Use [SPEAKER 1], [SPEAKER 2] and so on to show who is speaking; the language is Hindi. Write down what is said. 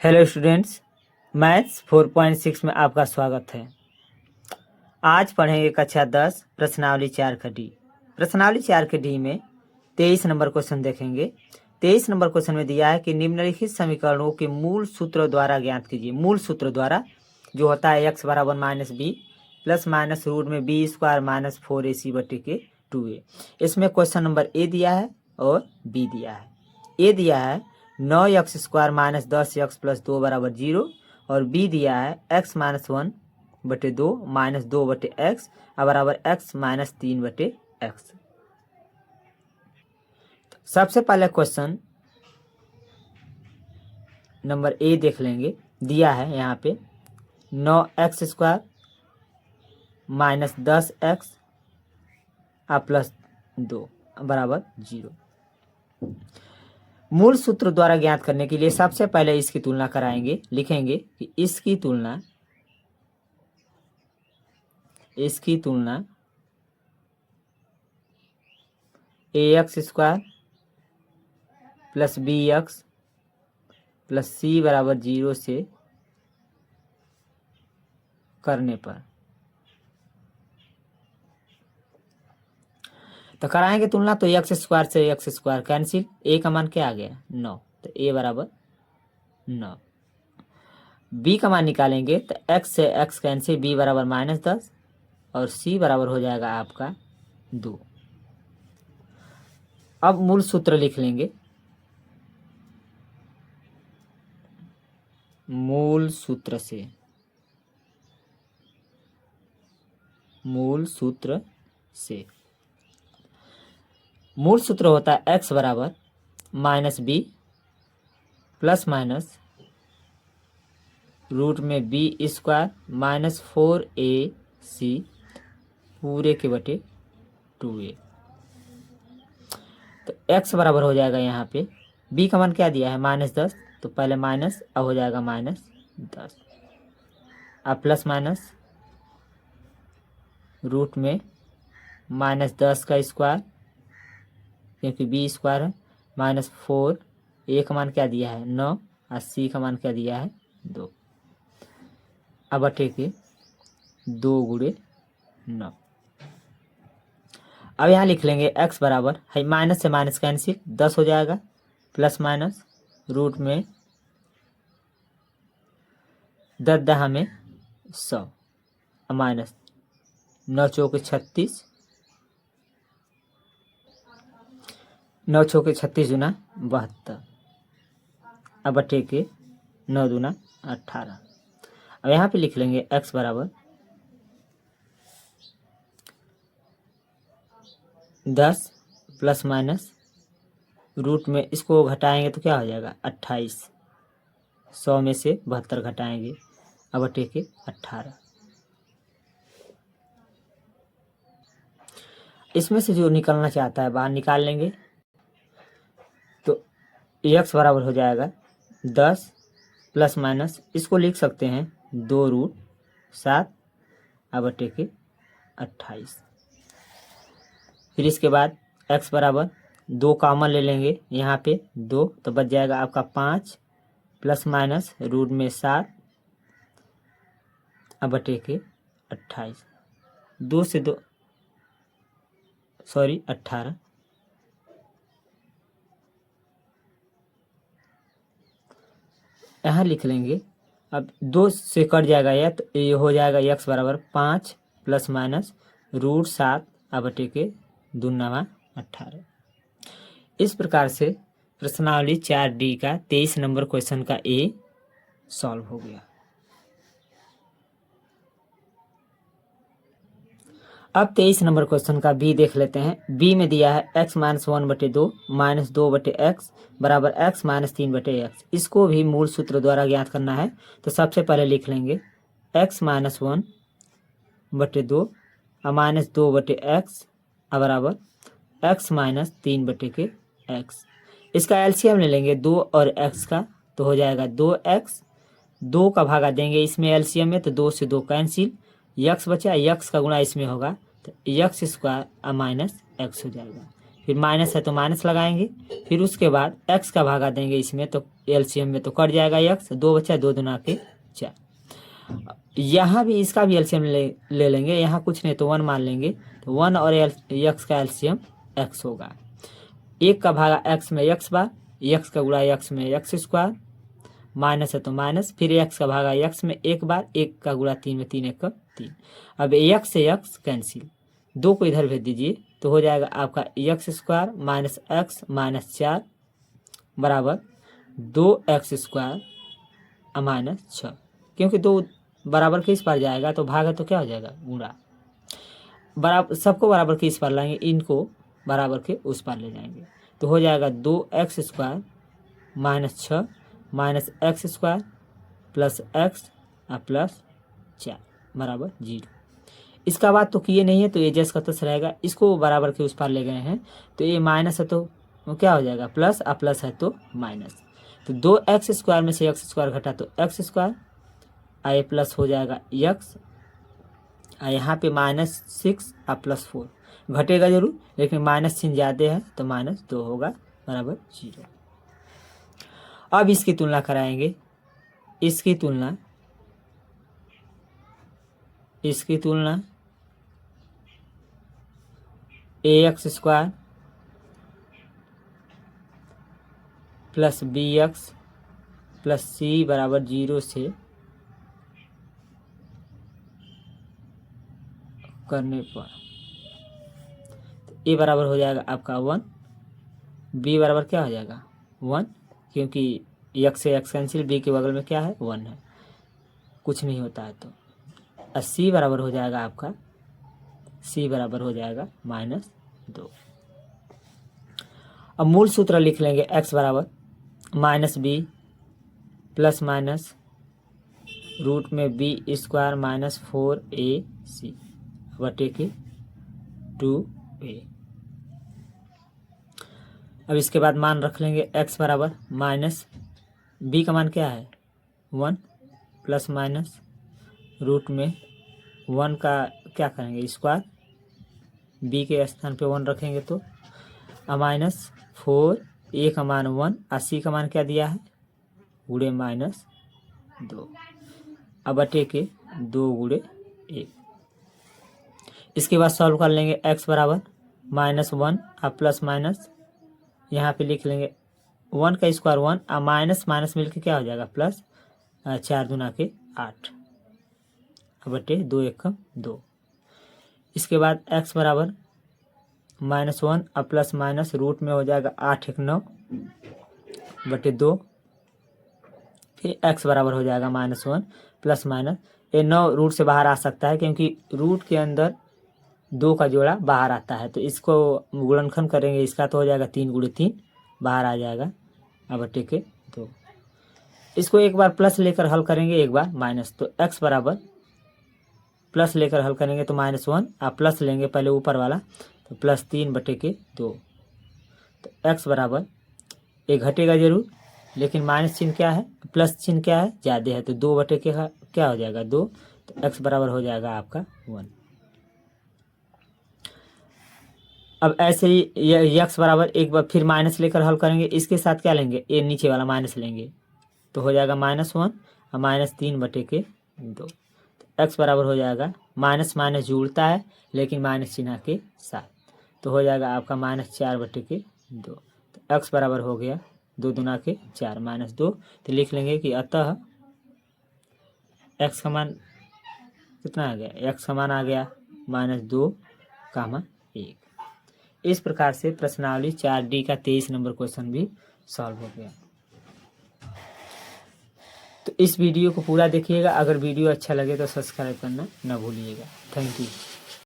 [SPEAKER 1] हेलो स्टूडेंट्स, मैथ्स 4.6 में आपका स्वागत है। आज पढ़ेंगे कक्षा 10 प्रश्नावली 4 का डी। प्रश्नावली 4 के डी में 23 नंबर क्वेश्चन देखेंगे। 23 नंबर क्वेश्चन में दिया है कि निम्नलिखित समीकरणों के मूल सूत्र द्वारा ज्ञात कीजिए। मूल सूत्र द्वारा जो होता है x बराबर minus B plus minus root में बी स्क्वायर माइनस 4ac बटे के 2a। इसमें क्वेश्चन नंबर ए दिया है और बी दिया है। ए दिया है 9x square minus 10x plus 2 बराबर 0 और बी दिया है x माइनस 1 बटे 2 माइनस 2 बटे x बराबर x माइनस 3 बटे x। सबसे पहले क्वेश्चन नंबर ए देख लेंगे। दिया है यहाँ पे 9x square minus 10x plus 2 बराबर 0। मूल सूत्र द्वारा ज्ञात करने के लिए सबसे पहले इसकी तुलना कराएंगे। लिखेंगे कि इसकी तुलना ax square plus bx plus c बराबर 0 से करने पर तो कराएंगे तुलना। तो x स्क्वायर से x स्क्वायर कैंसिल, a का मान क्या आ गया 9, तो a बराबर 9। b का मान निकालेंगे तो x से x कैंसिल, b बराबर माइनस 10 और c बराबर हो जाएगा आपका 2। अब मूल सूत्र लिख लेंगे। मूल सूत्र होता है x बराबर minus B plus minus root में बी स्क्वायर माइनस 4ac पूरे के बटे 2a। तो x बराबर हो जाएगा यहाँ पे b का मान क्या दिया है माइनस 10, तो पहले माइनस अब हो जाएगा माइनस 10। अब प्लस माइनस रूट में माइनस 10 का स्क्वायर क्योंकि बी स्क्वायर है माइनस 4, ए का मान क्या दिया है 9 और सी का मान क्या दिया है 2। अब बटे के 2 गुणे 9। अब यहाँ लिख लेंगे x बराबर है माइनस से माइनस कैंसिल 10 हो जाएगा प्लस माइनस रूट में 10 दहा में 100 माइनस 9 चौके 36 9 चौके 36 दूना 72। अब बटे के 9 दूना 18। अब यहाँ पे लिख लेंगे x बराबर 10 प्लस माइनस रूट में इसको घटाएंगे तो क्या हो जाएगा 28, 100 में से 72 घटाएंगे अब बटे के 18। इसमें से जो निकलना चाहता है बाहर निकाल लेंगे। तो x बराबर हो जाएगा 10 प्लस माइनस इसको लिख सकते हैं 2 रूट 7 अब बटे के 28। फिर इसके बाद x बराबर 2 कॉमन ले लेंगे यहाँ पे 2, तो बच जाएगा आपका 5 प्लस माइनस रूट में 7 अब बटे के 28। 2 से 2 सॉरी 18। यहाँ लिख लेंगे। अब 2 से कट जाएगा यह, तो ये हो जाएगा x बराबर 5 प्लस माइनस रूट 7 अब बटे के 2 9 18। इस प्रकार से प्रश्नावली 4D का 23 नंबर क्वेश्चन का ए सॉल्व हो गया। अब 23 नंबर क्वेश्चन का बी देख लेते हैं। बी में दिया है x माइनस 1 बटे 2 माइनस 2 बटे x बराबर x माइनस 3 बटे x। इसको भी मूल सूत्र द्वारा ज्ञात करना है। तो सबसे पहले लिख लेंगे x माइनस 1 बटे 2 माइनस 2 बटे x बराबर x माइनस 3 बटे के x। इसका एलसीएम ले लेंगे 2 और x का, तो हो जाएगा 2x। 2 का भागा देंगे इसमें एलसीएम में, तो 2 से 2 कैंसिल, x बचा, x का गुणा इसमें होगा तो x स्क्वायर माइनस x हो जाएगा। फिर माइनस है तो माइनस लगाएंगे, फिर उसके बाद x का भागा देंगे इसमें, तो एलसीएम में तो कट जाएगा x, 2 बचा, 2 दूना के 4। यहाँ भी इसका भी एलसीएम ले लेंगे, यहाँ कुछ नहीं तो 1 मान लेंगे, तो 1 और x का एलसीएम x होगा। 1 का भागा x में x बार, x का गुणा x में x स्क्वायर, माइनस है तो माइनस, फिर x का भागा x में 1 बार, 1 का गुणा 3 में 3 1 3। अब x से x कैंसिल, 2 को इधर भेज दीजिए तो हो जाएगा आपका x square minus x minus 4 बराबर 2x स्क्वायर माइनस 6, क्योंकि 2 बराबर के इस पार जाएगा तो भाग है तो क्या हो जाएगा गुणा, बराबर सबको बराबर के इस पार लाएंगे, इनको बराबर के उस पार ले जाएंगे, तो हो जाएगा 2x square minus 6 minus x square plus x plus 4 बराबर 0। इसका बात तो किए नहीं है तो ये जैस का तस रहेगा, इसको बराबर के उस पार ले गए हैं, तो ये माइनस है तो क्या हो जाएगा प्लस, प्लस है तो माइनस, तो 2x स्क्वायर में से x स्क्वायर घटा तो x स्क्वायर, ये प्लस हो जाएगा x, यहाँ पे -6 प्लस 4 घटेगा जरूर, लेकिन माइनस चिन्ह ज़्यादा है तो -2 होगा बराबर 0। अब इसकी तुलना कराएंगे, इसकी तुलना ax square plus bx plus c बराबर 0 से करने पर a बराबर हो जाएगा आपका 1, b बराबर क्या हो जाएगा 1, क्योंकि x से x कैंसिल, b के बगल में क्या है 1 है, कुछ नहीं होता है, तो c बराबर हो जाएगा आपका, c बराबर हो जाएगा -2। अब मूल सूत्र लिख लेंगे, x बराबर -b प्लस माइनस रूट में b स्क्वायर माइनस 4ac बटे के 2a। अब इसके बाद मान रख लेंगे, x बराबर माइनस b का मान क्या है 1 प्लस माइनस रूट में 1 का क्या करेंगे स्क्वायर, b के स्थान पे 1 रखेंगे तो माइनस 4, a का मान 1 और c का मान क्या दिया है गुणे -2, अब बटे के 2 गुणे 1। इसके बाद सॉल्व कर लेंगे, x बराबर -1 और प्लस माइनस यहाँ पे लिख लेंगे 1 का स्क्वायर 1 और माइनस माइनस मिलके क्या हो जाएगा प्लस, 4 दूना के 8 बटे 2 1 2। इसके बाद x बराबर -1 और प्लस माइनस रूट में हो जाएगा 8 1 9 बटे 2, फिर x बराबर हो जाएगा -1 प्लस माइनस, ये 9 रूट से बाहर आ सकता है क्योंकि रूट के अंदर 2 का जोड़ा बाहर आता है, तो इसको गुणनखंड करेंगे इसका तो हो जाएगा 3 गुणे 3 बाहर आ जाएगा बटे के 2। इसको एक बार प्लस लेकर हल करेंगे, एक बार माइनस, तो x बराबर प्लस लेकर हल करेंगे तो -1 और प्लस लेंगे पहले ऊपर वाला तो प्लस 3 बटे के 2, तो x बराबर ये घटेगा जरूर, लेकिन माइनस चिन्ह क्या है प्लस चिन्ह क्या है ज़्यादा है, तो 2 बटे के क्या हो जाएगा 2, तो x बराबर हो जाएगा आपका 1। अब ऐसे ही x बराबर एक बार फिर माइनस लेकर हल करेंगे, इसके साथ क्या लेंगे ये नीचे वाला माइनस लेंगे तो हो जाएगा -1 और -3 बटे के 2, तो x बराबर हो जाएगा माइनस माइनस जुड़ता है लेकिन माइनस चिन्ह के साथ, तो हो जाएगा आपका -4 बटे के 2, तो x बराबर हो गया 2 दूना के 4 -2, तो लिख लेंगे कि अतः x का मान कितना आ गया, x का मान आ गया -2, 1। इस प्रकार से प्रश्नावली 4D का 23 नंबर क्वेश्चन भी सॉल्व हो गया। तो इस वीडियो को पूरा देखिएगा, अगर वीडियो अच्छा लगे तो सब्सक्राइब करना ना भूलिएगा। Thank you.